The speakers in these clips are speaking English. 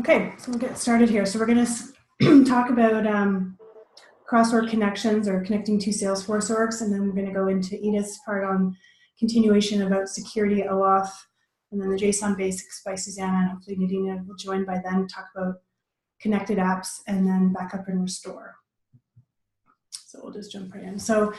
Okay, so we'll get started here. So we're going to talk about cross-org connections or connecting two Salesforce orgs, and then we're going to go into Edith's part on continuation about security OAuth, and then the JSON basics by Susannah, and hopefully Nadina will join by then to talk about connected apps, and then backup and restore. So we'll just jump right in. So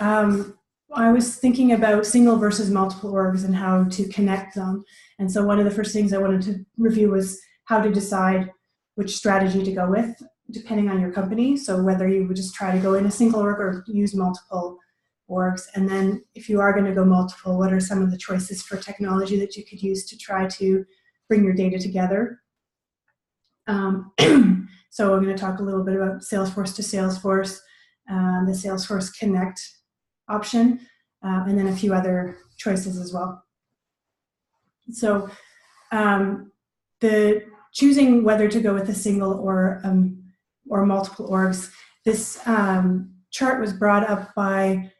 I was thinking about single versus multiple orgs and how to connect them. And so one of the first things I wanted to review was how to decide which strategy to go with, depending on your company. So whether you would just try to go in a single org or use multiple orgs. And then if you are going to go multiple, what are some of the choices for technology that you could use to try to bring your data together? So I'm going to talk a little bit about Salesforce to Salesforce, the Salesforce Connect option, and then a few other choices as well. So the choosing whether to go with a single or multiple orgs, this chart was brought up by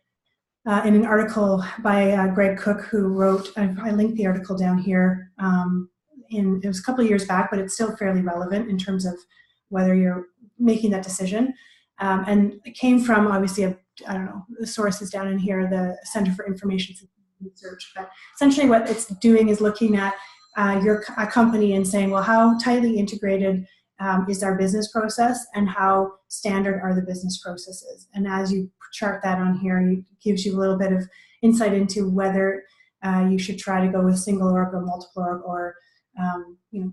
in an article by Greg Cook, who wrote, I linked the article down here, it was a couple of years back, but it's still fairly relevant in terms of whether you're making that decision. And it came from, obviously, I don't know, the source is down in here, the Center for Information Research. But essentially what it's doing is looking at a company and saying, well, how tightly integrated is our business process and how standard are the business processes? And as you chart that on here, it gives you a little bit of insight into whether you should try to go with single org or multiple org or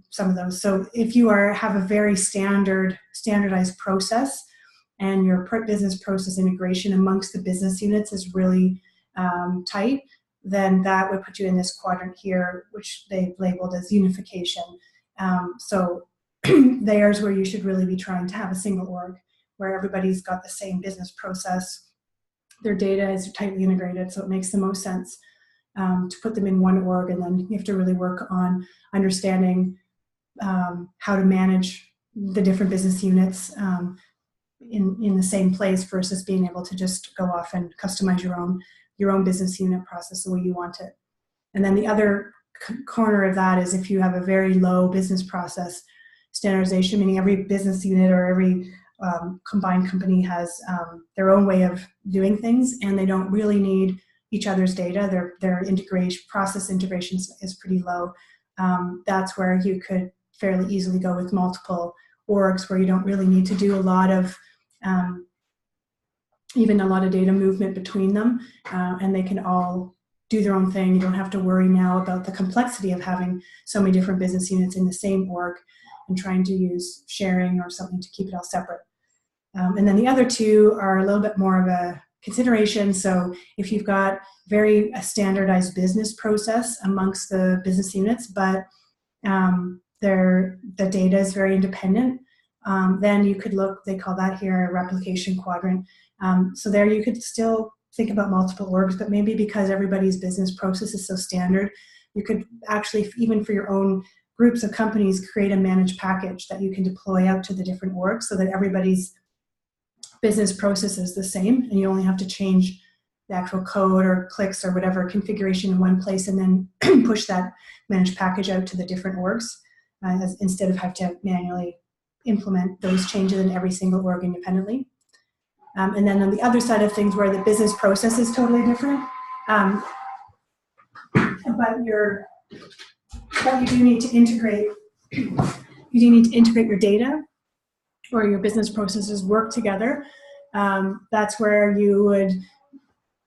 some of those. So if you have a very standardized process and your business process integration amongst the business units is really tight, then that would put you in this quadrant here, which they've labeled as unification. So there's where you should really be trying to have a single org where everybody's got the same business process. Their data is tightly integrated, so it makes the most sense to put them in one org, and then you have to really work on understanding how to manage the different business units in the same place versus being able to just go off and customize your own business unit process the way you want it. And then the other corner of that is if you have a very low business process standardization, meaning every business unit or every combined company has their own way of doing things, and they don't really need each other's data. Their process integration is pretty low. That's where you could fairly easily go with multiple orgs where you don't really need to do a lot of even a lot of data movement between them, and they can all do their own thing. You don't have to worry now about the complexity of having so many different business units in the same org and trying to use sharing or something to keep it all separate. And then the other two are a little bit more of a consideration. So if you've got a standardized business process amongst the business units, but the data is very independent, then you could look, they call that here a replication quadrant. So there you could still think about multiple orgs, but maybe because everybody's business process is so standard, you could actually, even for your own groups of companies, create a managed package that you can deploy out to the different orgs so that everybody's business process is the same, and you only have to change the actual code or clicks or whatever configuration in one place and then push that managed package out to the different orgs instead of have to manually implement those changes in every single org independently. And then on the other side of things where the business process is totally different, but you do need to integrate your data or your business processes work together. That's where you would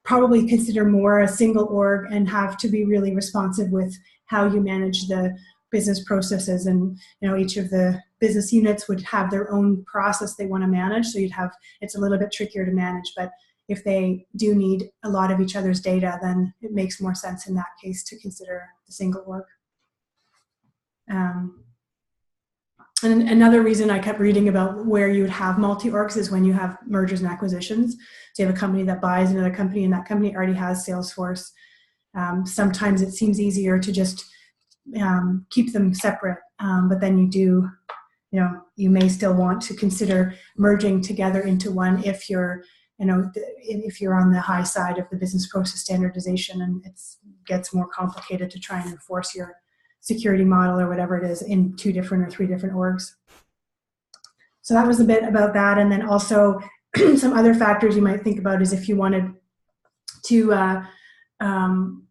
probably consider more a single org and have to be really responsive with how you manage the business processes. And each of the business units would have their own process they want to manage, so it's a little bit trickier to manage. But if they do need a lot of each other's data, then it makes more sense in that case to consider the single org. And another reason I kept reading about where you would have multi-orgs is when you have mergers and acquisitions. So you have a company that buys another company, and that company already has Salesforce. Sometimes it seems easier to just keep them separate, but then you may still want to consider merging together into one if you're on the high side of the business process standardization, and it gets more complicated to try and enforce your security model or whatever it is in 2 different or 3 different orgs. So that was a bit about that. And then also some other factors you might think about is if you wanted to,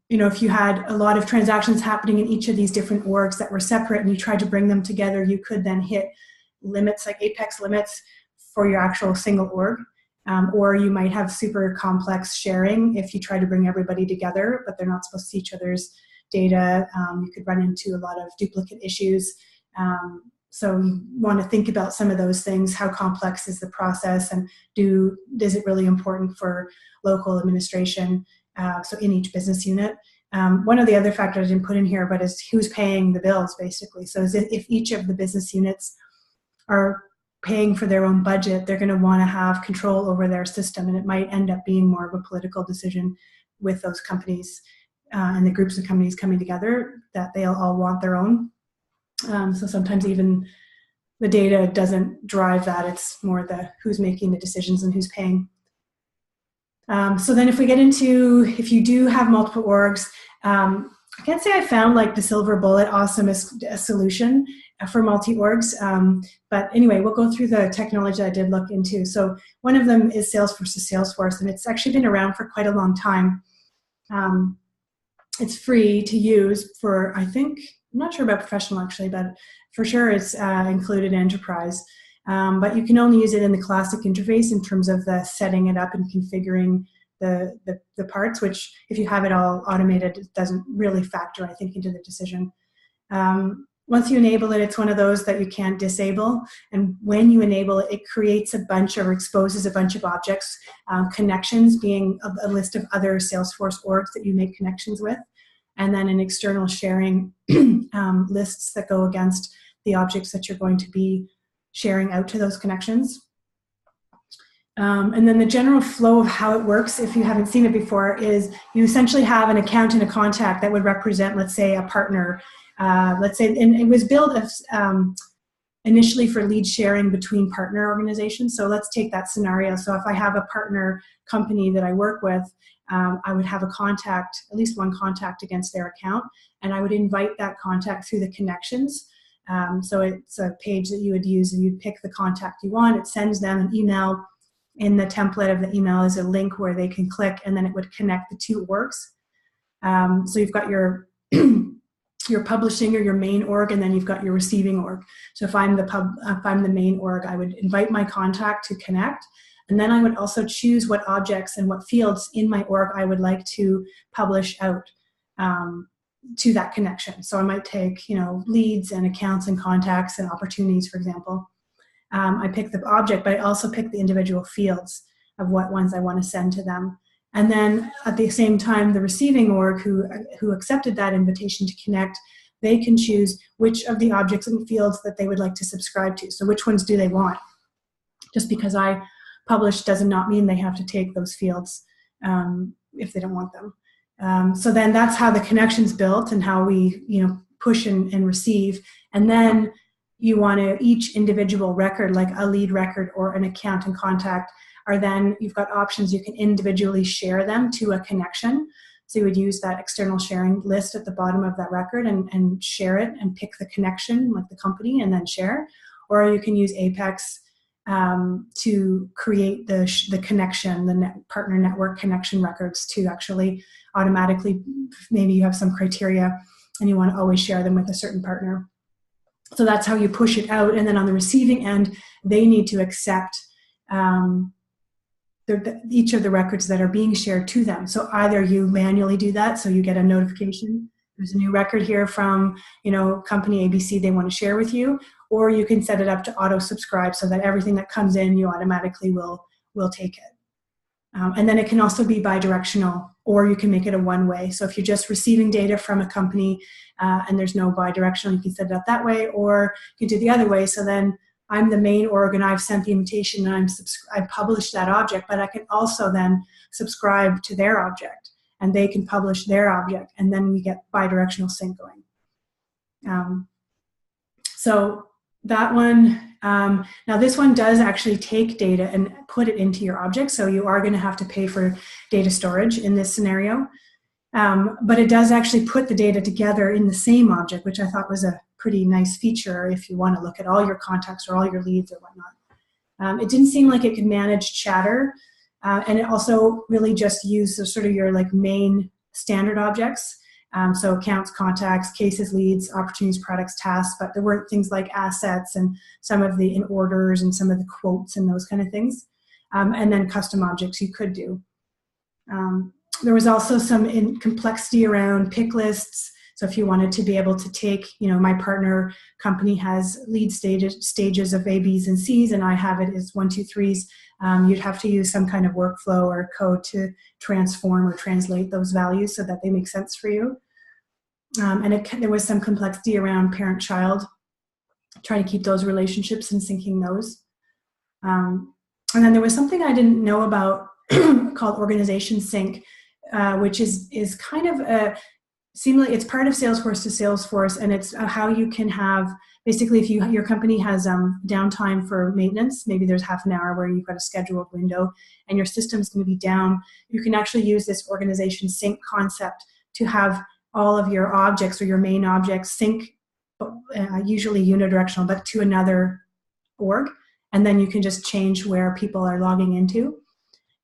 if you had a lot of transactions happening in each of these different orgs that were separate and you tried to bring them together, you could then hit limits like apex limits for your actual single org. Or you might have super complex sharing if you try to bring everybody together, but they're not supposed to see each other's data. You could run into a lot of duplicate issues. So you want to think about some of those things. How complex is the process, and is it really important for local administration? So in each business unit. One of the other factors I didn't put in here, but is who's paying the bills, basically. So if each of the business units are paying for their own budget, they're going to want to have control over their system, and it might end up being more of a political decision with those companies and the groups of companies coming together, that they'll all want their own. So sometimes even the data doesn't drive that. It's more the who's making the decisions and who's paying. So then if we get into, if you do have multiple orgs, I can't say I found like the silver bullet awesomest solution for multi-orgs. But anyway, we'll go through the technology I did look into. So one of them is Salesforce to Salesforce, and it's actually been around for quite a long time. It's free to use for, I think, I'm not sure about professional actually, but for sure it's included in enterprise. But you can only use it in the classic interface in terms of the setting it up and configuring the parts, which if you have it all automated, it doesn't really factor, I think, into the decision. Once you enable it, it's one of those that you can't disable. And when you enable it, it creates a bunch or exposes a bunch of objects, connections being a list of other Salesforce orgs that you make connections with, and then an external sharing lists that go against the objects that you're going to be sharing out to those connections. And then the general flow of how it works, if you haven't seen it before, is you essentially have an account and a contact that would represent, let's say, a partner. Let's say, and it was built initially for lead sharing between partner organizations. So let's take that scenario. So if I have a partner company that I work with, I would have a contact, at least one contact against their account, and I would invite that contact through the connections. So it's a page that you would use, and you'd pick the contact you want. It sends them an email. In the template of the email is a link where they can click, and then it would connect the two orgs. So you've got your your publishing or your main org, and then you've got your receiving org. So if I'm the main org, I would invite my contact to connect, and then I would also choose what objects and what fields in my org I would like to publish out to that connection. So I might take, leads and accounts and contacts and opportunities, for example. I pick the object, but I also pick the individual fields of what ones I want to send to them. And then at the same time, the receiving org who accepted that invitation to connect, they can choose which of the objects and fields that they would like to subscribe to. So which ones do they want? Just because I publish does not mean they have to take those fields if they don't want them. So then that's how the connection's built and how we push and receive. And then you want to, each individual record, like a lead record or an account and contact, are then, you've got options, you can individually share them to a connection. So you would use that external sharing list at the bottom of that record and share it and pick the connection, like the company, and then share. Or you can use Apex to create the connection, the partner network connection records to actually automatically, maybe you have some criteria and you want to always share them with a certain partner. So that's how you push it out. And then on the receiving end, they need to accept each of the records that are being shared to them. So either you manually do that, so you get a notification, there's a new record here from company ABC they want to share with you, or you can set it up to auto subscribe so that everything that comes in, you automatically will take it. And then it can also be bidirectional, or you can make it a one-way. So if you're just receiving data from a company and there's no bidirectional, you can set it up that way, or you can do the other way. So then I'm the main org and I've sent the invitation and I published that object, but I can also then subscribe to their object and they can publish their object, and then we get bidirectional sync going. So that one, now this one does actually take data and put it into your object, so you are going to have to pay for data storage in this scenario. But it does actually put the data together in the same object, which I thought was a pretty nice feature if you want to look at all your contacts or all your leads or whatnot. It didn't seem like it could manage chatter, and it also really just used sort of your like main standard objects. So accounts, contacts, cases, leads, opportunities, products, tasks, but there weren't things like assets and some of the in orders and some of the quotes and those kind of things. And then custom objects you could do. There was also some complexity around pick lists. So if you wanted to be able to take, my partner company has lead stages of A, Bs, and Cs, and I have it as 1, 2, 3s. You'd have to use some kind of workflow or code to transform or translate those values so that they make sense for you. And there was some complexity around parent-child, trying to keep those relationships and syncing those. And then there was something I didn't know about called organization sync, which is kind of seemingly it's part of Salesforce to Salesforce, and it's how you can have, basically if your company has downtime for maintenance, maybe there's half an hour where you've got a scheduled window and your system's going to be down, you can actually use this organization sync concept to have all of your objects or your main objects sync, usually unidirectional, but to another org, and then you can just change where people are logging into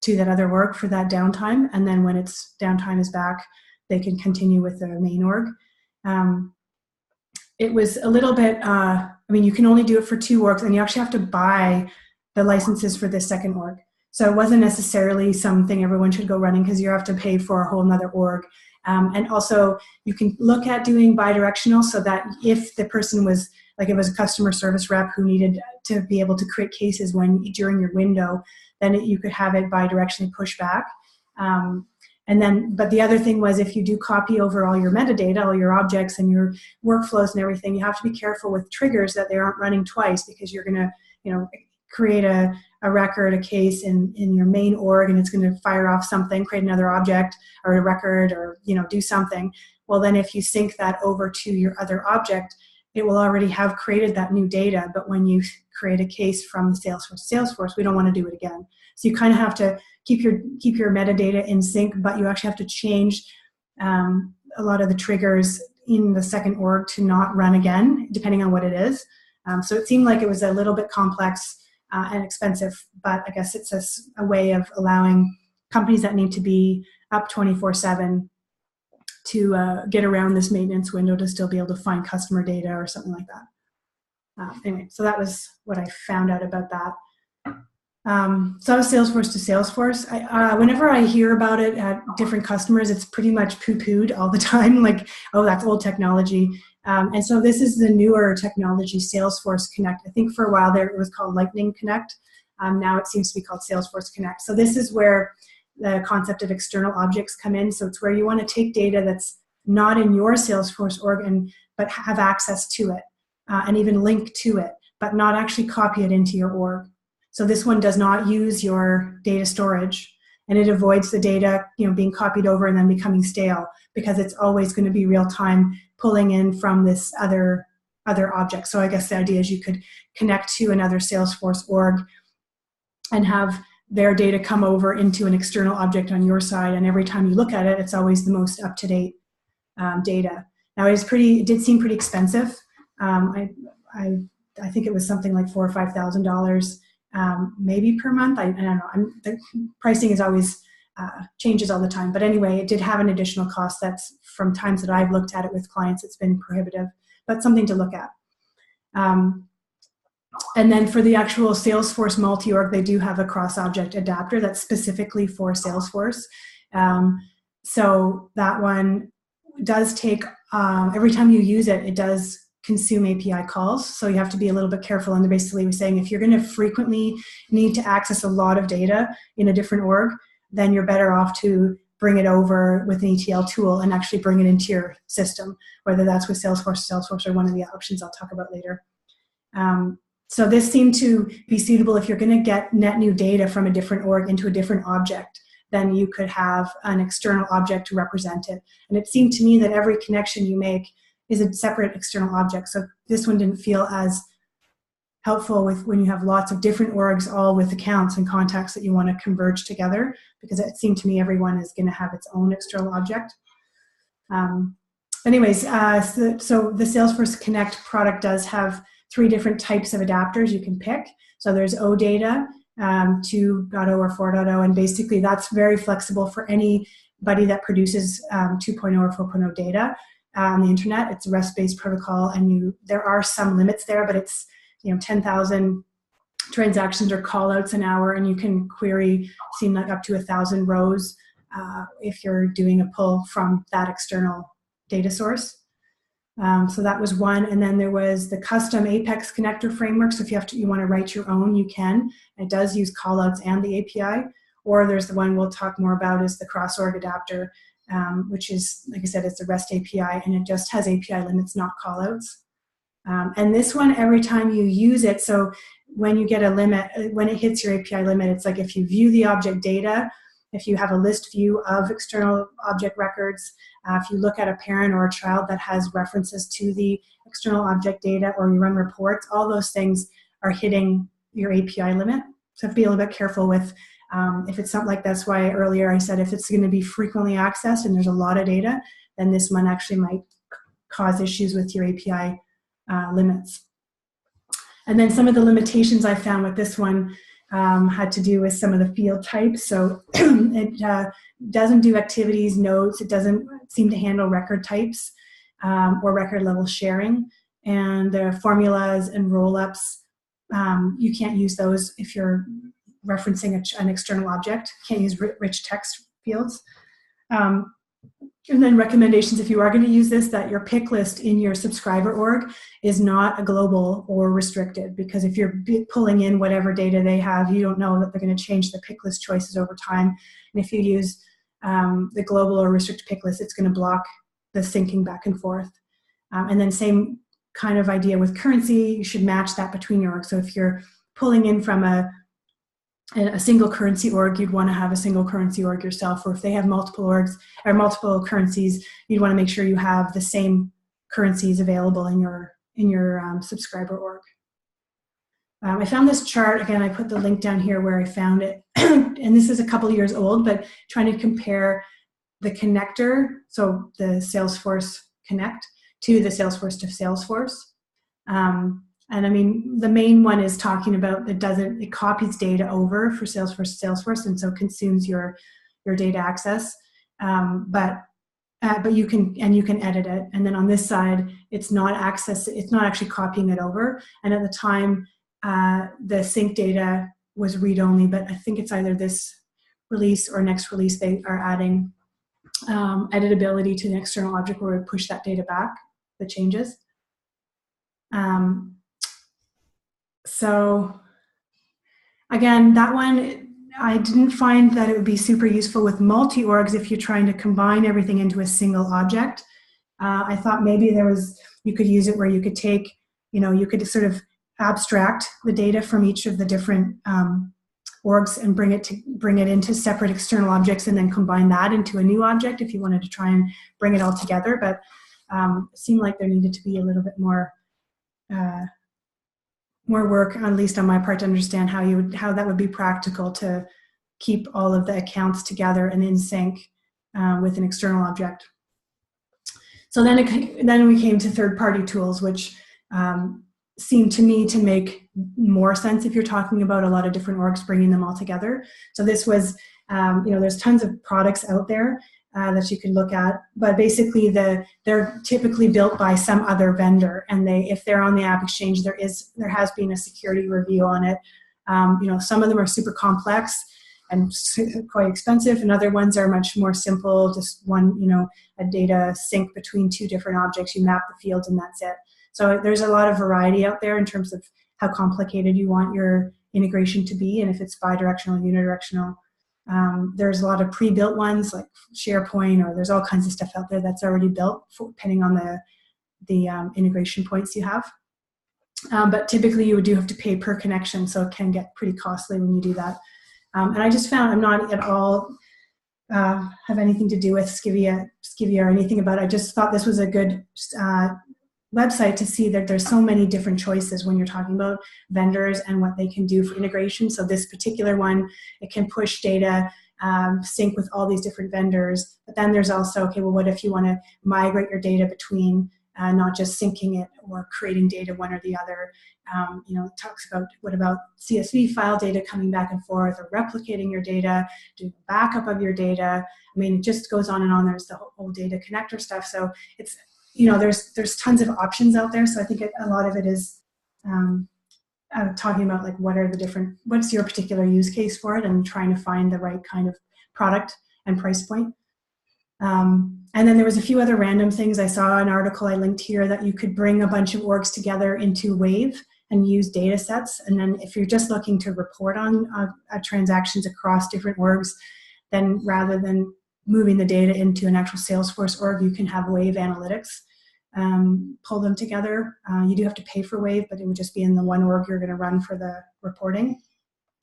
to that other org for that downtime, and then when its downtime is back, they can continue with their main org. It was a little bit, you can only do it for 2 orgs, and you actually have to buy the licenses for this second org. So it wasn't necessarily something everyone should go running because you have to pay for a whole nother org. And also you can look at doing bidirectional so that if the person was, like it was a customer service rep who needed to be able to create cases during your window, then you could have it bidirectionally push back. But the other thing was if you do copy over all your metadata, all your objects and your workflows and everything, you have to be careful with triggers that they aren't running twice, because you're going to, create a record, a case in your main org, and it's going to fire off something, create another object or a record, or, do something. Well, then if you sync that over to your other object, it will already have created that new data. But when you create a case from the Salesforce, we don't want to do it again. So you kind of have to keep your metadata in sync, but you actually have to change a lot of the triggers in the second org to not run again, depending on what it is. So it seemed like it was a little bit complex and expensive, but I guess it's a way of allowing companies that need to be up 24/7 to get around this maintenance window to still be able to find customer data or something like that. Anyway, so that was what I found out about that. So I was Salesforce to Salesforce. Whenever I hear about it at different customers, it's pretty much poo-pooed all the time, like, oh, that's old technology. And so this is the newer technology, Salesforce Connect. I think for a while there it was called Lightning Connect. Now it seems to be called Salesforce Connect. So this is where the concept of external objects come in. So it's where you want to take data that's not in your Salesforce org, but have access to it and even link to it, but not actually copy it into your org. So this one does not use your data storage, and it avoids the data being copied over and then becoming stale, because it's always going to be real time pulling in from this other object. So I guess the idea is you could connect to another Salesforce org and have their data come over into an external object on your side, and every time you look at it, it's always the most up-to-date data. Now it did seem pretty expensive. I think it was something like $4,000 or $5,000. Maybe per month. I don't know. The pricing is always changes all the time. But anyway, it did have an additional cost. That's from times that I've looked at it with clients, it's been prohibitive, but something to look at. And then for the actual Salesforce multi-org, they do have a cross-object adapter that's specifically for Salesforce. So that one does take, every time you use it, it does consume API calls, so you have to be a little bit careful. And they're basically saying if you're going to frequently need to access a lot of data in a different org, then you're better off to bring it over with an ETL tool and actually bring it into your system, whether that's with Salesforce or one of the options I'll talk about later. So this seemed to be suitable if you're going to get net new data from a different org into a different object, then you could have an external object to represent it. And it seemed to me that every connection you make is a separate external object. So this one didn't feel as helpful with when you have lots of different orgs all with accounts and contacts that you want to converge together, because it seemed to me everyone is going to have its own external object. Anyways, so the Salesforce Connect product does have 3 different types of adapters you can pick. So there's OData, 2.0 or 4.0, and basically that's very flexible for anybody that produces 2.0 or 4.0 data on the internet. It's a REST-based protocol, and there are some limits there, but it's 10,000 transactions or callouts an hour, and you can query seem like up to 1,000 rows if you're doing a pull from that external data source. So that was one, and then there was the custom Apex connector framework. So if you want to write your own, you can. It does use callouts and the API. Or there's the one we'll talk more about is the cross-org adapter, which is, like I said, it's a REST API, and it just has API limits, not callouts. And this one, every time you use it, so when you get a limit, when it hits your API limit, it's like if you view the object data, if you have a list view of external object records, if you look at a parent or a child that has references to the external object data, or you run reports, all those things are hitting your API limit. So be a little bit careful with if it's something like, that's why earlier I said if it's going to be frequently accessed and there's a lot of data, then this one actually might cause issues with your API limits. And then some of the limitations I found with this one had to do with some of the field types. So it doesn't do activities, notes. It doesn't seem to handle record types or record level sharing. And the formulas and roll-ups, you can't use those if you're referencing an external object. You can't use rich text fields. And then recommendations, if you are going to use this, that your pick list in your subscriber org is not a global or restricted, because if you're pulling in whatever data they have, you don't know that they're going to change the pick list choices over time. And if you use the global or restricted pick list, it's going to block the syncing back and forth. And then same kind of idea with currency, you should match that between your org. So if you're pulling in from a single currency org, you'd want to have a single currency org yourself, or if they have multiple orgs or multiple currencies, you'd want to make sure you have the same currencies available in your subscriber org. I found this chart, again, I put the link down here where I found it, and this is a couple years old, but trying to compare the connector, so the Salesforce Connect, to the Salesforce to Salesforce. And I mean, the main one is talking about it copies data over for Salesforce to Salesforce, and so consumes your data access. But you can edit it. And then on this side, it's not actually copying it over. And at the time, the sync data was read-only, but I think it's either this release or next release they are adding editability to the external object where we push that data back, the changes. So again, that one, I didn't find that it would be super useful with multi-orgs if you're trying to combine everything into a single object. I thought maybe you could use it where you could take, you could sort of abstract the data from each of the different orgs and bring it into separate external objects, and then combine that into a new object if you wanted to try and bring it all together. But it seemed like there needed to be a little bit more work, at least on my part, to understand how that would be practical to keep all of the accounts together and in sync with an external object. So then we came to third-party tools, which seemed to me to make more sense if you're talking about a lot of different orgs, bringing them all together. So this was, there's tons of products out there that you can look at, but basically they're typically built by some other vendor, and if they're on the App Exchange, there has been a security review on it. Some of them are super complex and quite expensive, and other ones are much more simple, just one, a data sync between 2 different objects, you map the fields and that's it. So there's a lot of variety out there in terms of how complicated you want your integration to be, and if it's bidirectional, unidirectional. There's a lot of pre-built ones like SharePoint, or there's all kinds of stuff out there that's already built depending on the integration points you have. But typically you do have to pay per connection, so it can get pretty costly when you do that. And I just found I'm not at all have anything to do with Skivvy or anything about it. I just thought this was a good website to see that there's so many different choices when you're talking about vendors and what they can do for integration. So this particular one, it can push data sync with all these different vendors. But then there's also, okay, well, what if you want to migrate your data between not just syncing it or creating data one or the other? It talks about what about CSV file data coming back and forth, or replicating your data, doing backup of your data. I mean, it just goes on and on. There's the whole data connector stuff. So it's, there's tons of options out there. So I think a lot of it is talking about like what's your particular use case for it, and trying to find the right kind of product and price point. And then there was a few other random things. I saw an article I linked here that you could bring a bunch of orgs together into Wave and use data sets. And then if you're just looking to report on transactions across different orgs, then rather than moving the data into an actual Salesforce org, you can have Wave Analytics pull them together. You do have to pay for Wave, but it would just be in the one org you're going to run for the reporting.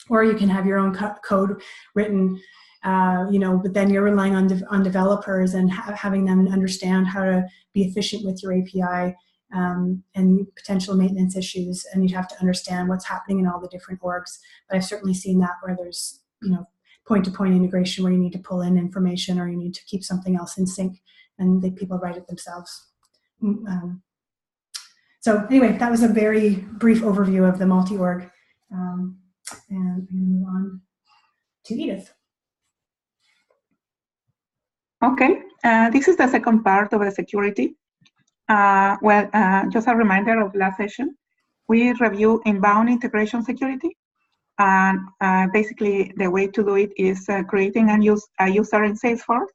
Or you can have your own code written, but then you're relying on developers and having them understand how to be efficient with your API and potential maintenance issues. And you'd have to understand what's happening in all the different orgs. But I've certainly seen that where there's, point-to-point integration where you need to pull in information or you need to keep something else in sync, and people write it themselves. So anyway, that was a very brief overview of the multi-org. And I'm going to move on to Edith. Okay, this is the second part of the security. Just a reminder of last session. We review inbound integration security. And basically, the way to do it is creating a user in Salesforce,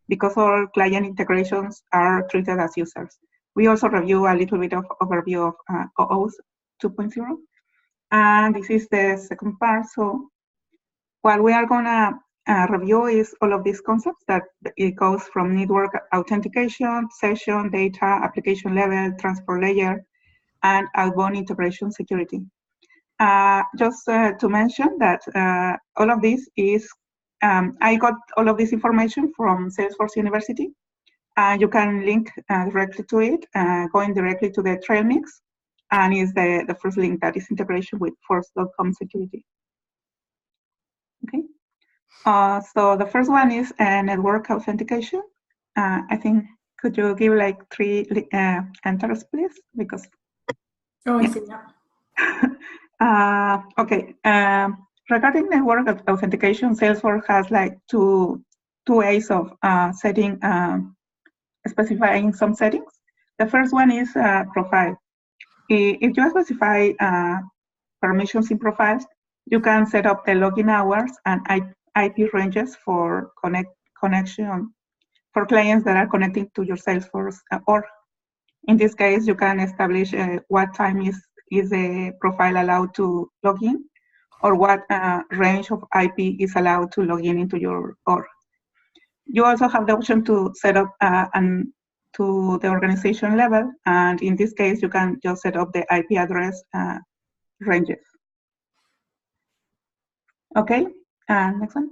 because all client integrations are treated as users. We also review a little bit of overview of OOS 2.0. And this is the second part. So what we are going to review is all of these concepts that it goes from network authentication, session, data, application level, transport layer, and outbound integration security. Just to mention that all of this is, I got all of this information from Salesforce University. You can link directly to it, going directly to the trail mix, and is the first link that is integration with force.com security. Okay. So the first one is network authentication. I think, could you give like 3 enters, please? Because. Oh, I see that. Okay. Regarding network authentication, Salesforce has like two ways of specifying some settings. The first one is profile. If you specify permissions in profiles, you can set up the login hours and IP ranges for connection for clients that are connecting to your Salesforce org. In this case, you can establish what time is the profile allowed to log in, or what range of IP is allowed to log in into your org. You also have the option to set up to the organization level, and in this case, you can just set up the IP address ranges. Okay, next one.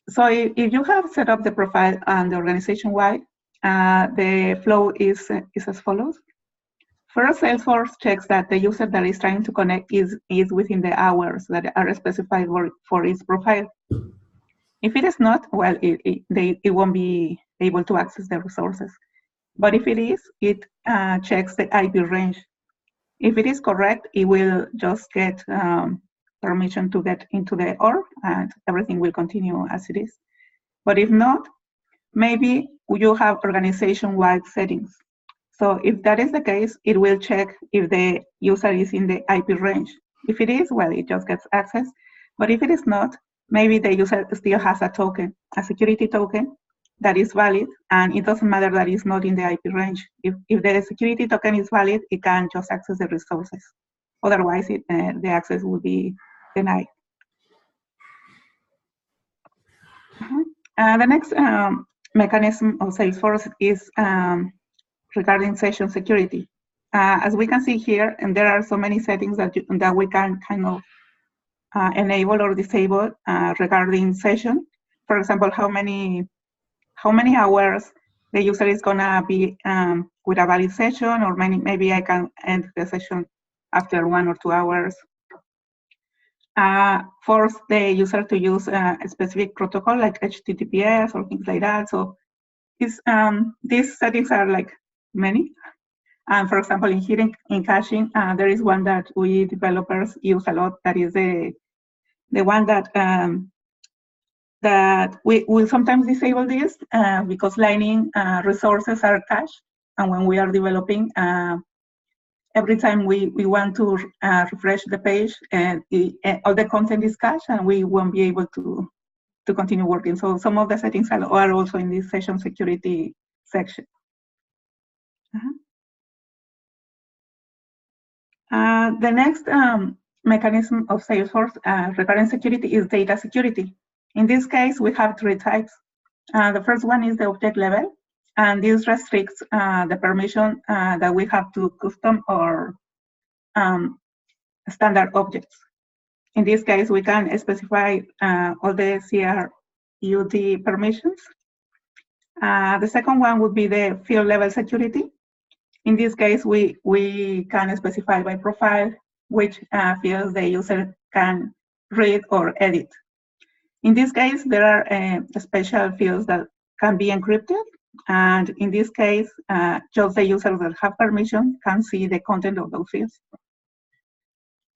So if you have set up the profile and the organization-wide, the flow is as follows. First, Salesforce checks that the user that is trying to connect is within the hours that are specified for its profile. If it is not, well, it won't be able to access the resources. But if it is, it checks the IP range. If it is correct, it will just get permission to get into the org, and everything will continue as it is. But if not, maybe you have organization-wide settings. So if that is the case, it will check if the user is in the IP range. If it is, well, it just gets access. But if it is not, maybe the user still has a token, a security token that is valid, and it doesn't matter that it's not in the IP range. If the security token is valid, it can just access the resources. Otherwise, the access will be denied. The next mechanism of Salesforce is regarding session security. As we can see here, and there are so many settings that we can kind of enable or disable regarding session. For example, how many hours the user is gonna be with a valid session, or maybe I can end the session after 1 or 2 hours. force the user to use a specific protocol like HTTPS or things like that. So these settings are like many. And for example, in caching, there is one that we developers use a lot. That is the one that we will sometimes disable this because Lightning resources are cached. And when we are developing, every time we want to refresh the page, and all the content is cached, and we won't be able to continue working. So some of the settings are also in this session security section. The next mechanism of Salesforce regarding security is data security. In this case, we have three types. The first one is the object level, and this restricts the permission that we have to custom or standard objects. In this case, we can specify all the CRUD permissions. The second one would be the field level security. In this case, we can specify by profile which fields the user can read or edit. In this case, there are special fields that can be encrypted. And in this case, just the users that have permission can see the content of those fields.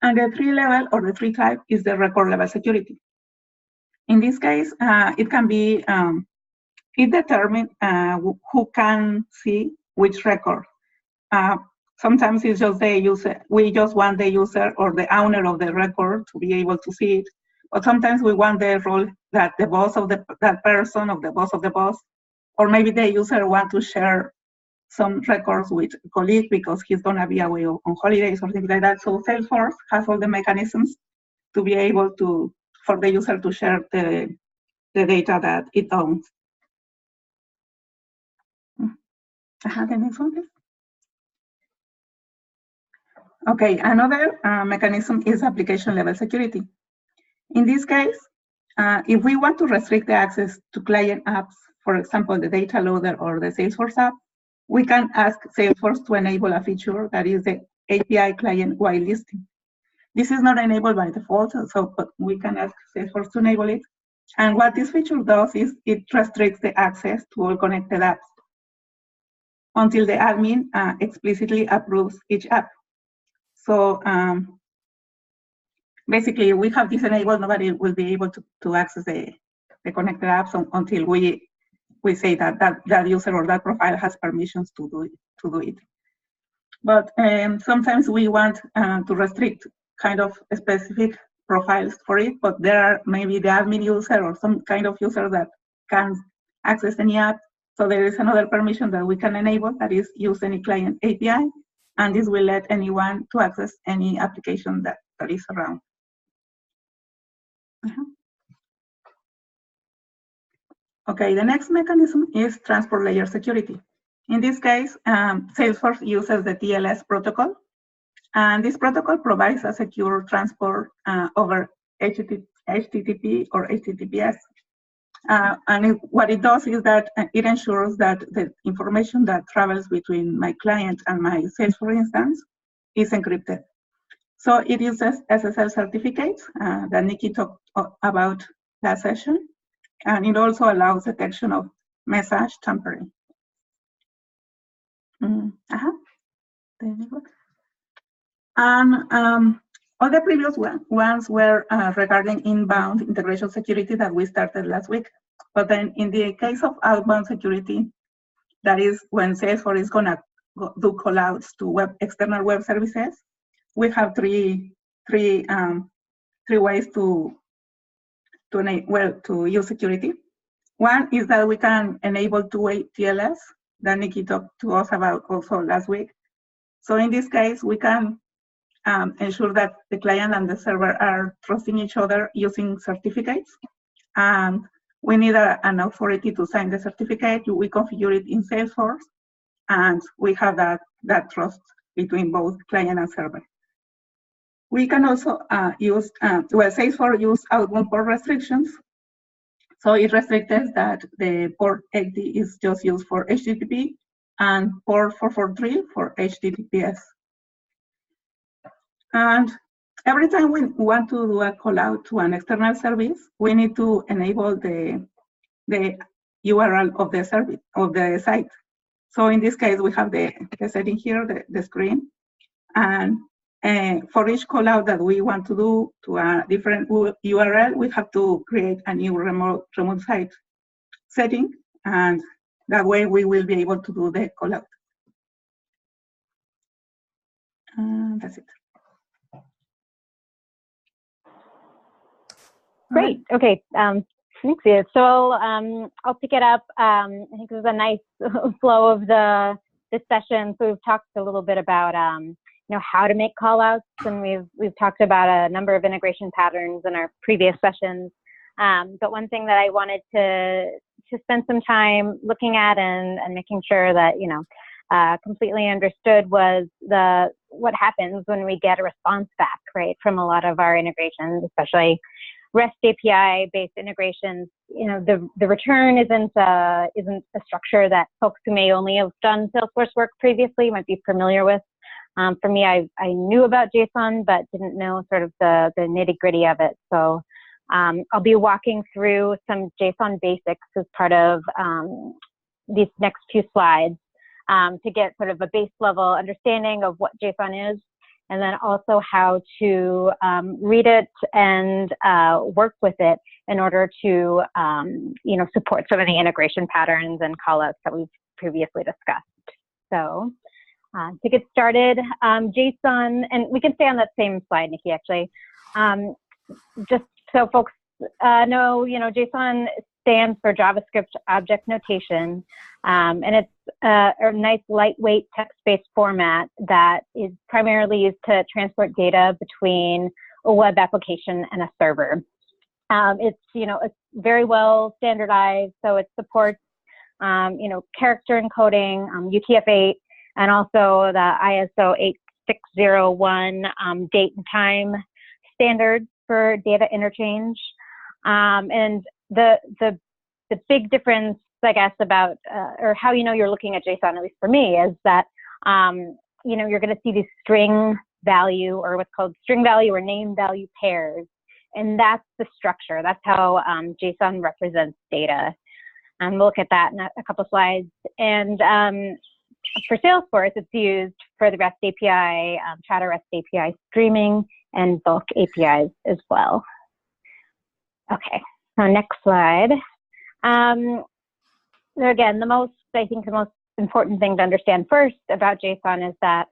And the three level or the three type is the record level security. In this case, it can be, it determines who can see which record. Sometimes it's just the user, we just want the user or the owner of the record to be able to see it. But sometimes we want the role that the boss of that person, or the boss of the boss, or maybe the user want to share some records with a colleague because he's gonna be away on holidays or things like that. So Salesforce has all the mechanisms to be able to, for the user to share the data that it owns. The next one, please. Okay, another mechanism is application level security. In this case, if we want to restrict the access to client apps, for example, the data loader or the Salesforce app, we can ask Salesforce to enable a feature that is the API client whitelisting. This is not enabled by default, but we can ask Salesforce to enable it. And what this feature does is it restricts the access to all connected apps until the admin explicitly approves each app. So basically, we have this enabled. Nobody will be able to access the connected apps until we say that user or that profile has permissions to do it. But sometimes we want to restrict kind of specific profiles for it, but there are maybe the admin user or some kind of user that can access any app. So there is another permission that we can enable, that is use any client API, and this will let anyone to access any application that is around. Okay, the next mechanism is transport layer security. In this case, Salesforce uses the TLS protocol, and this protocol provides a secure transport over HTTP or HTTPS. And what it does is that it ensures that the information that travels between my client and my Salesforce instance is encrypted. So it uses SSL certificates that Niki talked about last session, and it also allows detection of message tampering. And all the previous ones were regarding inbound integration security that we started last week. But then in the case of outbound security, that is when Salesforce is gonna do callouts to external web services, we have three ways to use security. One is that we can enable two-way TLS that Niki talked to us about also last week. So in this case, we can ensure that the client and the server are trusting each other using certificates. And we need an authority to sign the certificate. We configure it in Salesforce, and we have that trust between both client and server. We can also use, Salesforce use outbound port restrictions. So it restricts that the port 80 is just used for HTTP and port 443 for HTTPS. And every time we want to do a call out to an external service, we need to enable the URL of the service, of the site. So in this case, we have the setting here, the screen. And for each call out that we want to do to a different URL, we have to create a new remote site setting. And that way we will be able to do the call out. That's it. Great. Okay. Thanks, Edith. So I'll pick it up. I think this is a nice flow of this session. So we've talked a little bit about how to make callouts, and we've talked about a number of integration patterns in our previous sessions. But one thing that I wanted to spend some time looking at and making sure that completely understood was what happens when we get a response back, right, from a lot of our integrations, especially REST API-based integrations. The return isn't a structure that folks who may only have done Salesforce work previously might be familiar with. For me, I knew about JSON, but didn't know sort of the nitty-gritty of it. So I'll be walking through some JSON basics as part of these next few slides to get sort of a base level understanding of what JSON is, and then also how to read it and work with it in order to support some of the integration patterns and callouts that we've previously discussed. So to get started, JSON, and we can stay on that same slide, Niki, actually. Just so folks know, JSON stands for JavaScript Object Notation, and it's a nice lightweight text-based format that is primarily used to transport data between a web application and a server. It's very well standardized, so it supports character encoding, UTF-8, and also the ISO 8601 date and time standards for data interchange. And the big difference, I guess, about or how you're looking at JSON, at least for me, is that you're going to see these string value, or what's called string value or name value pairs, and that's the structure. That's how JSON represents data. And we'll look at that in a couple slides. And for Salesforce, it's used for the REST API, Chatter REST API streaming, and bulk APIs as well. Okay, so next slide. So again, I think the most important thing to understand first about JSON is that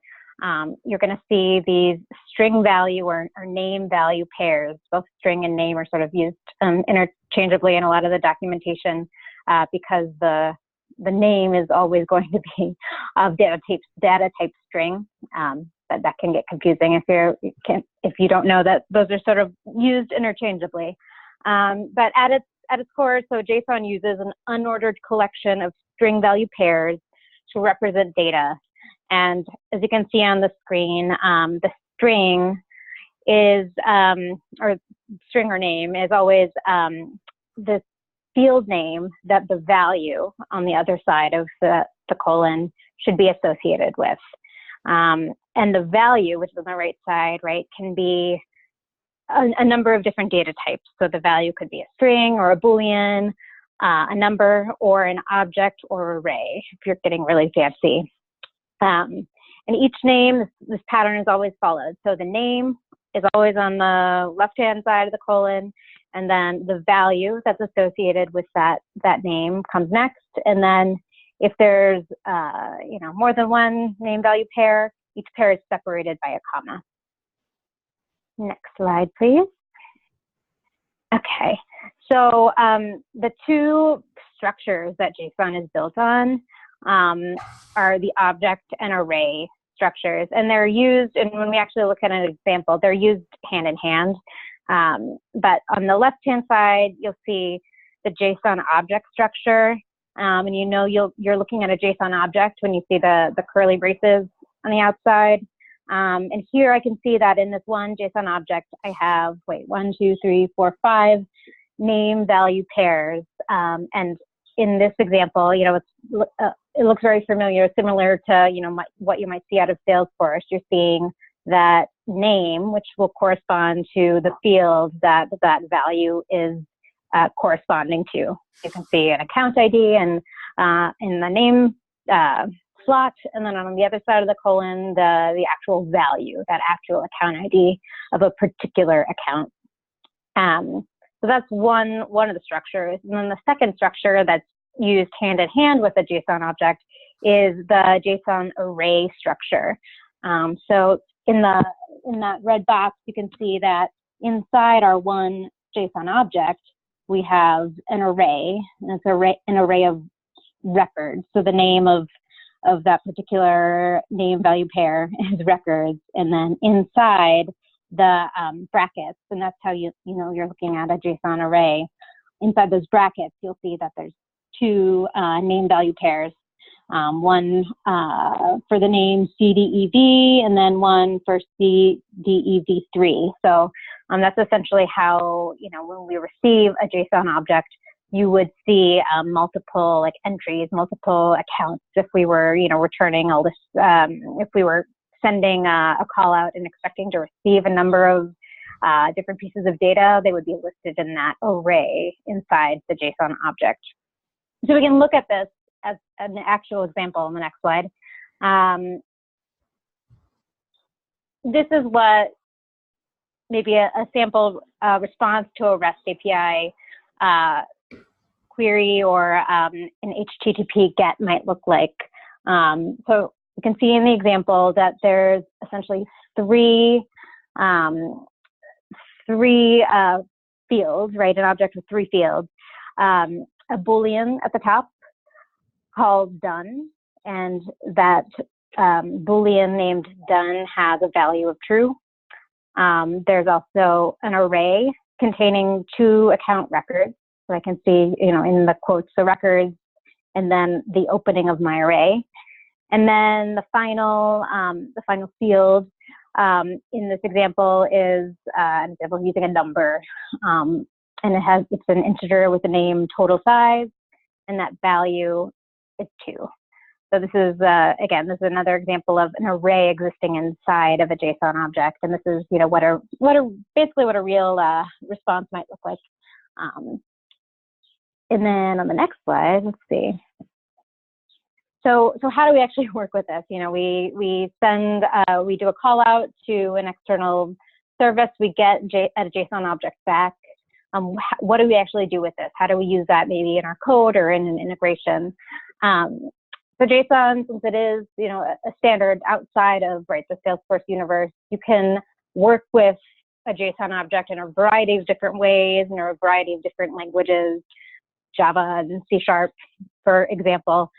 you're going to see these string value or name value pairs. Both string and name are sort of used interchangeably in a lot of the documentation because the name is always going to be of data type string. But that can get confusing if you don't know that those are sort of used interchangeably. But at its core, so JSON uses an unordered collection of string value pairs to represent data. And as you can see on the screen, the string is, or string or name is always the field name that the value on the other side of the colon should be associated with. And the value, which is on the right side, right, can be a number of different data types. So the value could be a string or a Boolean, a number, or an object or array, if you're getting really fancy. And each name, this pattern is always followed. So the name is always on the left-hand side of the colon, and then the value that's associated with that name comes next. And then if there's more than one name value pair, each pair is separated by a comma. Next slide, please. Okay, so the two structures that JSON is built on are the object and array structures, and they're used, and when we actually look at an example, they're used hand in hand. But on the left-hand side, you'll see the JSON object structure, and you're looking at a JSON object when you see the curly braces on the outside. And here I can see that in this one JSON object, I have, 5 name value pairs. And in this example, it looks very familiar, similar to, what you might see out of Salesforce. You're seeing that name, which will correspond to the field that that value is corresponding to. You can see an account ID and in the name slot, and then on the other side of the colon, the actual value, that actual account ID of a particular account. So that's one of the structures. And then the second structure that's used hand in hand with the JSON object is the JSON array structure. So in that red box, you can see that inside our one JSON object, we have an array, and it's an array of records. So the name of that particular name value pair is records, and then inside the brackets, and that's how you're looking at a JSON array. Inside those brackets, you'll see that there's two name value pairs, one for the name CDEV and then one for CDEV3. So that's essentially how, when we receive a JSON object, you would see multiple entries, multiple accounts. If we were, returning all this, if we were sending a call out and expecting to receive a number of different pieces of data, they would be listed in that array inside the JSON object. So we can look at this as an actual example on the next slide. This is what maybe a sample response to a REST API query or an HTTP GET might look like. So you can see in the example that there's essentially three fields, right? An object with three fields. A Boolean at the top called done, and that Boolean named done has a value of true. There's also an array containing two account records. So I can see, in the quotes, the records, and then the opening of my array. And then the final field in this example is an example using a number, and it's an integer with the name total size, and that value is 2. So this is again, this is another example of an array existing inside of a JSON object, and this is basically what a real response might look like. And then on the next slide, let's see. So how do we actually work with this? We do a call out to an external service. We get a JSON object back. What do we actually do with this? How do we use that maybe in our code or in an integration? So JSON, since it is a standard outside of the Salesforce universe, you can work with a JSON object in a variety of different ways, in a variety of different languages, Java and C#, for example.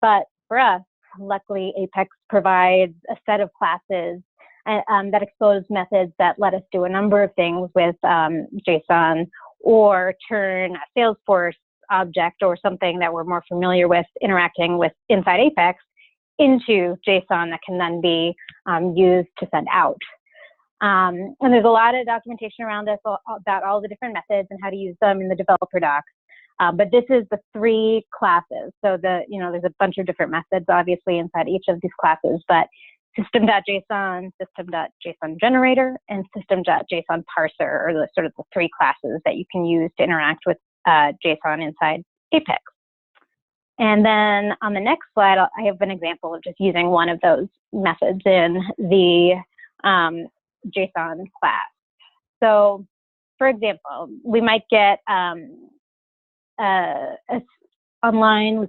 But for us, luckily, Apex provides a set of classes that expose methods that let us do a number of things with JSON, or turn a Salesforce object or something that we're more familiar with interacting with inside Apex into JSON that can then be used to send out. And there's a lot of documentation around this about all the different methods and how to use them in the developer docs. But this is the 3 classes. So there's a bunch of different methods, obviously, inside each of these classes, but system.json, system.json generator, and system.json parser are the sort of the 3 classes that you can use to interact with JSON inside Apex. And then on the next slide, I have an example of just using one of those methods in the JSON class. So, for example, we might get online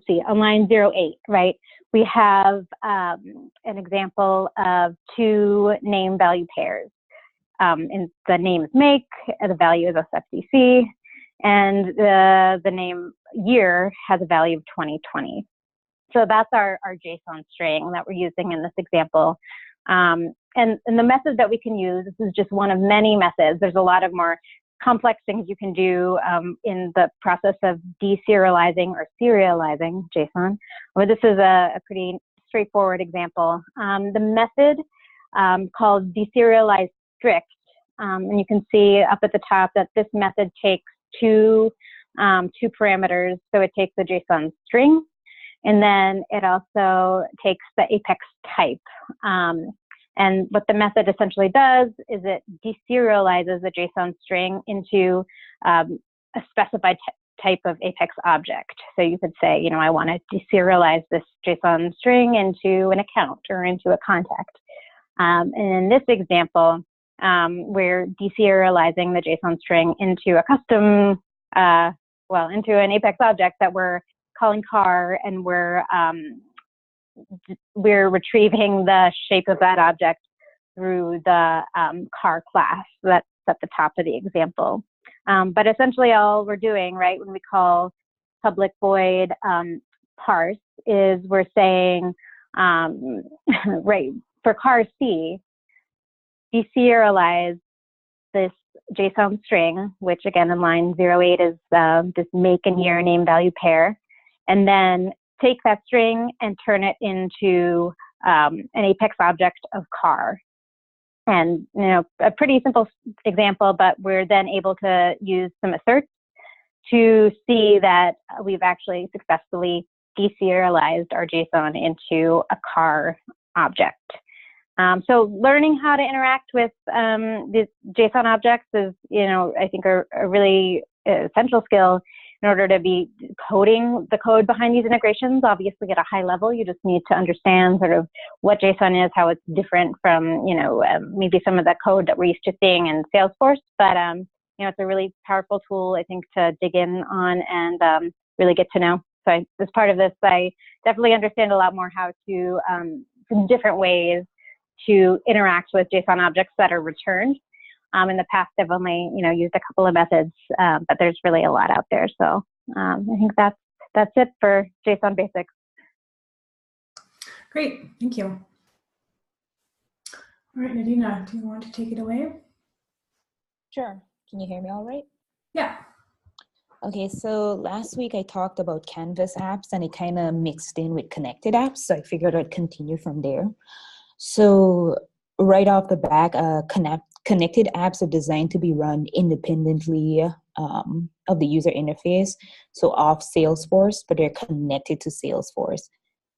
08, right? We have an example of 2 name value pairs. And the name is make, the value is SFCC, and the name year has a value of 2020. So that's our JSON string that we're using in this example. And the method that we can use, this is just one of many methods. There's a lot of more complex things you can do in the process of deserializing or serializing JSON. But this is a pretty straightforward example. The method called deserializeStrict, and you can see up at the top that this method takes two parameters. So it takes the JSON string, and then it also takes the Apex type. And what the method essentially does is it deserializes the JSON string into a specified type of Apex object. So you could say, you know, I want to deserialize this JSON string into an account or into a contact. And in this example, we're deserializing the JSON string into a custom, into an Apex object that we're calling car, and we're retrieving the shape of that object through the car class that's at the top of the example. But essentially all we're doing, right, when we call public void parse is we're saying, right, for car C, deserialize this JSON string, which again in line 08 is this make and year name value pair, and then take that string and turn it into an Apex object of car. And, you know, a pretty simple example, but we're then able to use some asserts to see that we've actually successfully deserialized our JSON into a car object. So learning how to interact with these JSON objects is, you know, I think a really essential skill in order to be coding the code behind these integrations. Obviously at a high level, you just need to understand sort of what JSON is, how it's different from, you know, maybe some of the code that we're used to seeing in Salesforce. But, you know, it's a really powerful tool, I think, to dig in on and really get to know. So as part of this, I definitely understand a lot more how to, some different ways to interact with JSON objects that are returned. In the past, I've only, you know, used a couple of methods, but there's really a lot out there. So I think that's it for JSON basics. Great, thank you. All right, Nadina, do you want to take it away? Sure. Can you hear me all right? Yeah. Okay, so last week I talked about Canvas apps and it kind of mixed in with connected apps. So I figured I'd continue from there. So right off the back, connected apps are designed to be run independently of the user interface, so off Salesforce, but they're connected to Salesforce.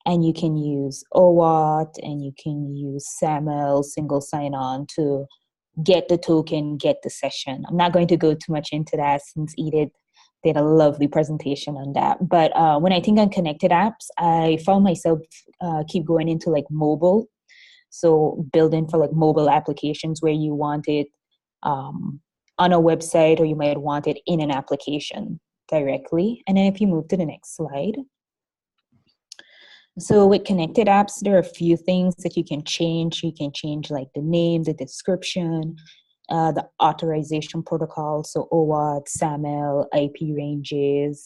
And you can use OAuth and you can use SAML, single sign-on, to get the token, get the session. I'm not going to go too much into that since Edith did a lovely presentation on that. But when I think on connected apps, I found myself keep going into like mobile. So building for like mobile applications where you want it on a website, or you might want it in an application directly. And then if you move to the next slide. So with connected apps, there are a few things that you can change. You can change like the name, the description, the authorization protocol. So OAuth, SAML, IP ranges,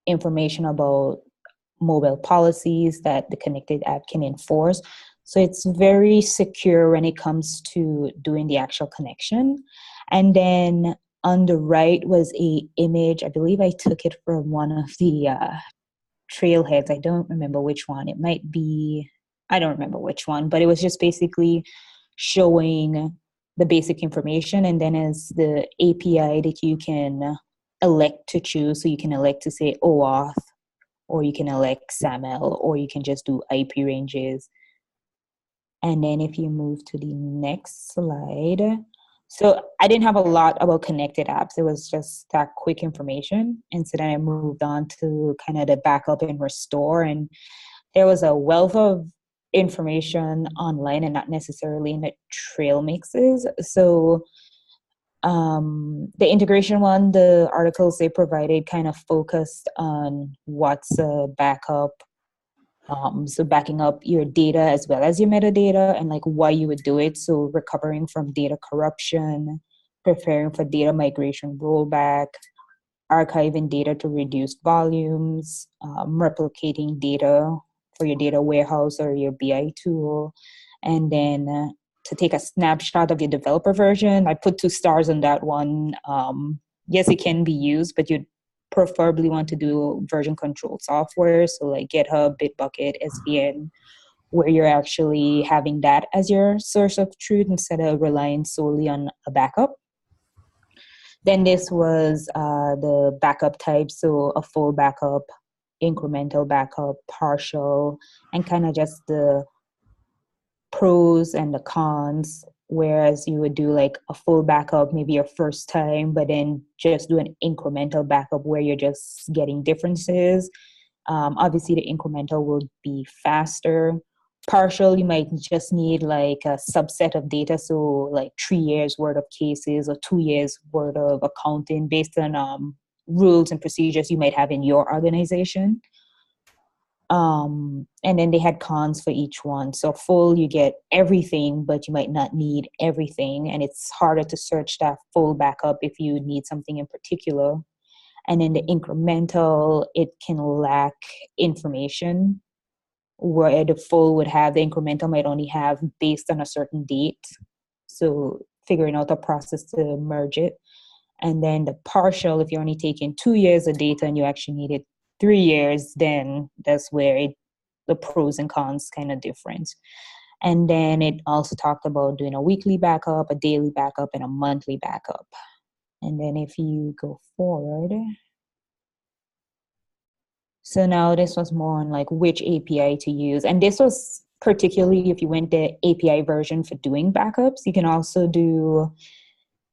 information about mobile policies that the connected app can enforce. So it's very secure when it comes to doing the actual connection. And then on the right was a image. I believe I took it from one of the trailheads. I don't remember which one. It might be, I don't remember which one, but it was just basically showing the basic information. And then as the API that you can elect to choose. So you can elect to say OAuth, or you can elect SAML, or you can just do IP ranges. And then if you move to the next slide. So I didn't have a lot about connected apps. It was just that quick information. And so then I moved on to kind of the backup and restore. And there was a wealth of information online and not necessarily in the trail mixes. So the integration one, the articles they provided kind of focused on what's a backup. So backing up your data as well as your metadata and like why you would do it. So recovering from data corruption, preparing for data migration rollback, archiving data to reduce volumes, replicating data for your data warehouse or your BI tool, and then to take a snapshot of your developer version. I put 2 stars on that one. Yes, it can be used, but you'd preferably want to do version control software. So like GitHub, Bitbucket, SVN, where you're actually having that as your source of truth instead of relying solely on a backup. Then this was the backup type. So a full backup, incremental backup, partial, and kind of just the pros and the cons, whereas you would do like a full backup maybe your first time, but then just do an incremental backup where you're just getting differences. Obviously, the incremental will be faster. Partial, you might just need like a subset of data, so like 3 years worth of cases or 2 years worth of accounting based on rules and procedures you might have in your organization. And then they had cons for each one. So full, you get everything, but you might not need everything, and it's harder to search that full backup if you need something in particular. And in the incremental, it can lack information, where the full would have, the incremental might only have based on a certain date. So figuring out a process to merge it. And then the partial, if you're only taking 2 years of data and you actually needed 3 years, then that's where the pros and cons kind of difference. And then it also talked about doing a weekly backup, a daily backup, and a monthly backup. And then if you go forward, so now this was more on like which API to use. And this was particularly if you went the API version for doing backups. You can also do,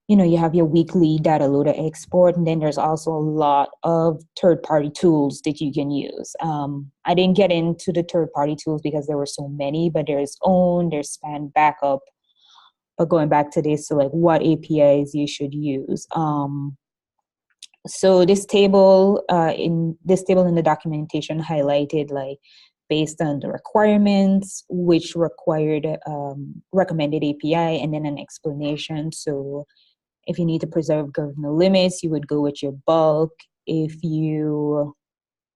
you have your weekly data loader export, and then there's also a lot of third-party tools that you can use. I didn't get into the third-party tools because there were so many, but there's Own, there's Span Backup. But going back to this, so like what APIs you should use. So this table in the documentation highlighted like based on the requirements, which required recommended API, and then an explanation. So if you need to preserve governor limits, you would go with your bulk. If you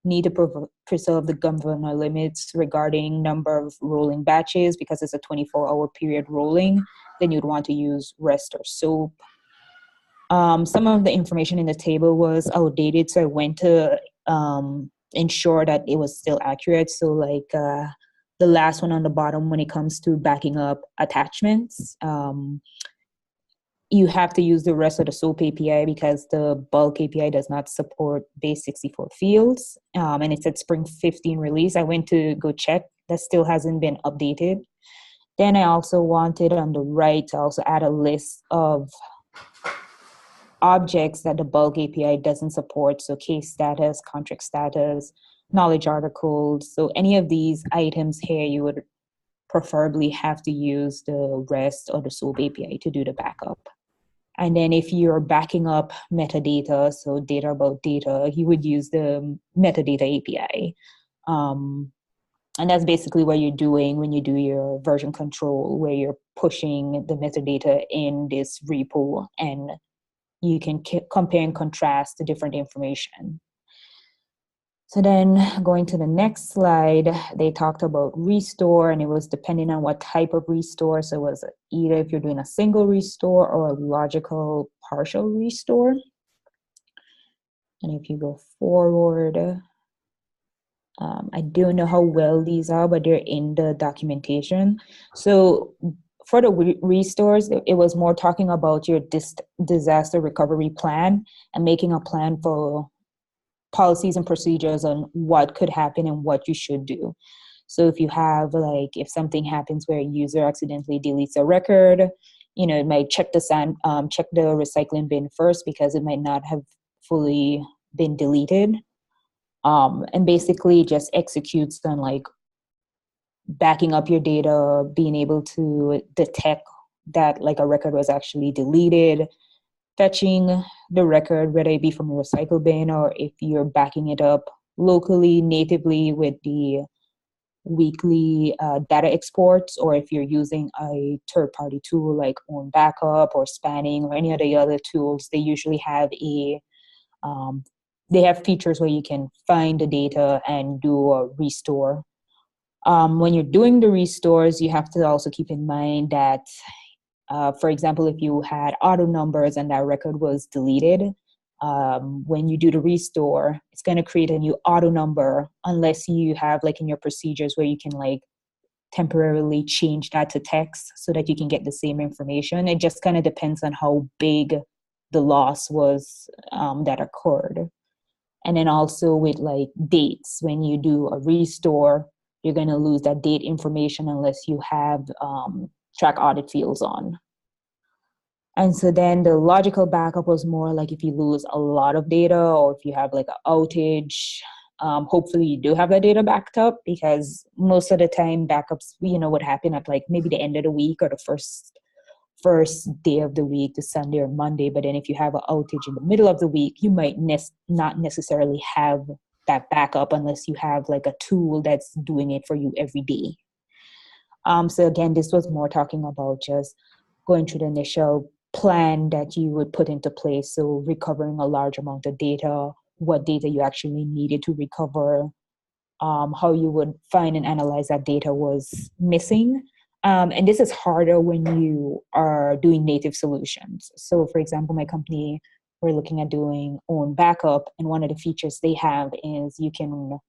need to preserve the governor limits regarding number of rolling batches, because it's a 24-hour period rolling, then you'd want to use REST or SOAP. Some of the information in the table was outdated, so I went to ensure that it was still accurate. So like the last one on the bottom, when it comes to backing up attachments, you have to use the rest of the SOAP API because the bulk API does not support base 64 fields. And it said Spring 15 release. I went to go check. That still hasn't been updated. Then I also wanted on the right to also add a list of objects that the bulk API doesn't support. So case status, contract status, knowledge articles. So any of these items here, you would preferably have to use the REST or the SOAP API to do the backup. And then if you're backing up metadata, so data about data, you would use the metadata API. And that's basically what you're doing when you do your version control, where you're pushing the metadata in this repo, and you can compare and contrast the different information. So then going to the next slide, they talked about restore, and it was depending on what type of restore. So it was either if you're doing a single restore or a logical partial restore. And if you go forward, I don't know how well these are, but they're in the documentation. So for the restores, it was more talking about your disaster recovery plan and making a plan for policies and procedures on what could happen and what you should do. So if you have if something happens where a user accidentally deletes a record, it might check the recycling bin first because it might not have fully been deleted. And basically just executes on backing up your data, being able to detect that a record was actually deleted, fetching the record, whether it be from a recycle bin or if you're backing it up locally, natively with the weekly data exports, or if you're using a third-party tool like Own Backup or Spanning or any of the other tools, they usually have they have features where you can find the data and do a restore. When you're doing the restores, you have to also keep in mind that, for example, if you had auto numbers and that record was deleted, when you do the restore, it's going to create a new auto number unless you have in your procedures where you can temporarily change that to text so that you can get the same information. It just kind of depends on how big the loss was that occurred. And then also with dates, when you do a restore, you're going to lose that date information unless you have track audit fields on. And so then the logical backup was more like if you lose a lot of data or if you have like an outage, hopefully you do have that data backed up, because most of the time backups, would happen at like maybe the end of the week or the first day of the week, the Sunday or Monday. But then if you have an outage in the middle of the week, you might not necessarily have that backup unless you have like a tool that's doing it for you every day. So again, this was more talking about just going through the initial plan that you would put into place. So recovering a large amount of data, what data you actually needed to recover, how you would find and analyze that data was missing. And this is harder when you are doing native solutions. So for example, my company, we're looking at doing own backup, and one of the features they have is you can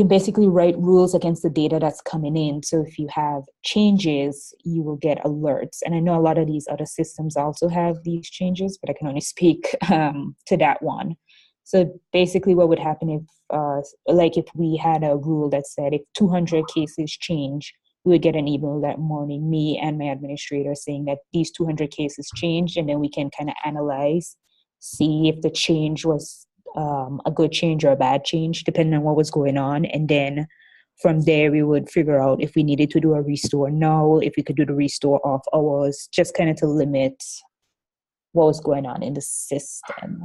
basically write rules against the data that's coming in. So if you have changes, you will get alerts. And I know a lot of these other systems also have these changes, but I can only speak to that one. So basically what would happen if we had a rule that said if 200 cases change, we would get an email that morning, me and my administrator, saying that these 200 cases changed, and then we can kind of analyze, see if the change was a good change or a bad change, depending on what was going on. And then from there, we would figure out if we needed to do a restore null, if we could do the restore off hours, just kind of to limit what was going on in the system.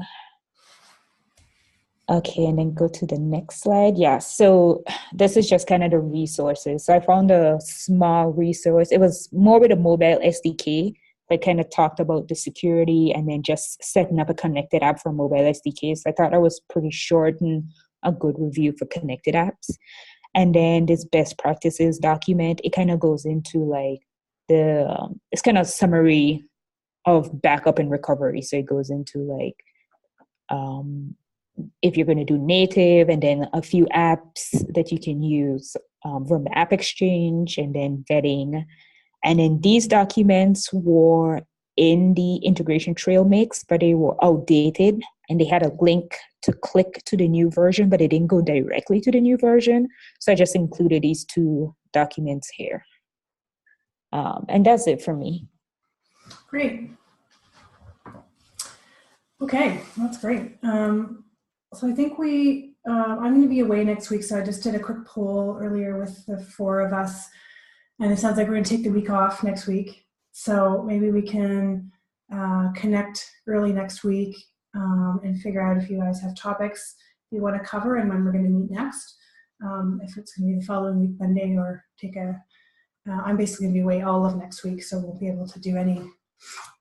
Okay, and then go to the next slide. Yeah, so this is just kind of the resources. So I found a small resource. It was more with a mobile SDK. I kind of talked about the security and then just setting up a connected app for mobile SDKs. I thought that was pretty short and a good review for connected apps. And then this best practices document, it kind of goes into like it's kind of summary of backup and recovery. So it goes into like, if you're going to do native, and then a few apps that you can use from the App Exchange, and then vetting. And then these documents were in the integration trail mix, but they were outdated, and they had a link to click to the new version, but it didn't go directly to the new version. So I just included these two documents here. And that's it for me. Great. Okay, that's great. So I think I'm going to be away next week, so I just did a quick poll earlier with the 4 of us, and it sounds like we're going to take the week off next week. So maybe we can connect early next week and figure out if you guys have topics you want to cover and when we're going to meet next. If it's going to be the following week, Monday, or I'm basically going to be away all of next week, so we'll be able to do any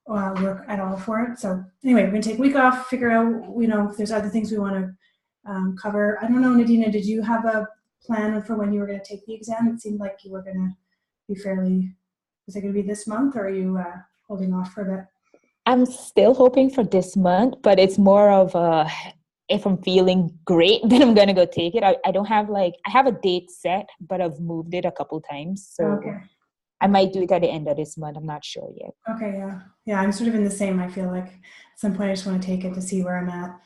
work at all for it. So anyway, we're going to take a week off, figure out, if there's other things we want to cover. I don't know, Nadina, did you have a plan for when you were going to take the exam? It seemed like you were going to be is it going to be this month, or are you holding off for a bit? I'm still hoping for this month, but it's more of if I'm feeling great, then I'm going to go take it. I don't have I have a date set, but I've moved it a couple times. So okay. I might do it at the end of this month. I'm not sure yet. Okay, yeah. Yeah, I'm sort of in the same. I feel like at some point I just want to take it to see where I'm at.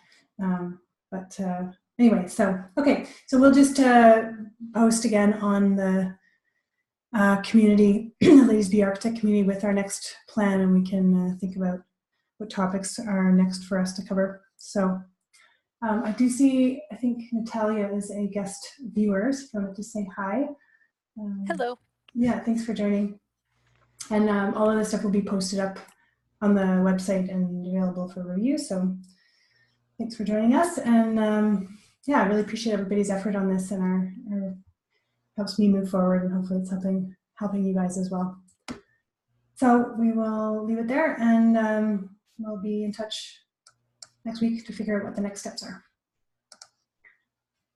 Anyway, so we'll just post again on the community, the Ladies Be Architect community, with our next plan, and we can think about what topics are next for us to cover. So I do see, I think Natalia is a guest viewer, so if you want to say hi. Hello. Yeah, thanks for joining. And all of this stuff will be posted up on the website and available for review. So thanks for joining us. And yeah, I really appreciate everybody's effort on this, and our helps me move forward, and hopefully it's helping you guys as well. So we will leave it there, and we'll be in touch next week to figure out what the next steps are.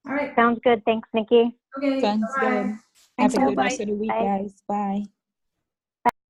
All right. Sounds good. Thanks, Niki. Okay. Sounds good. Have a good rest of the week, guys. Bye.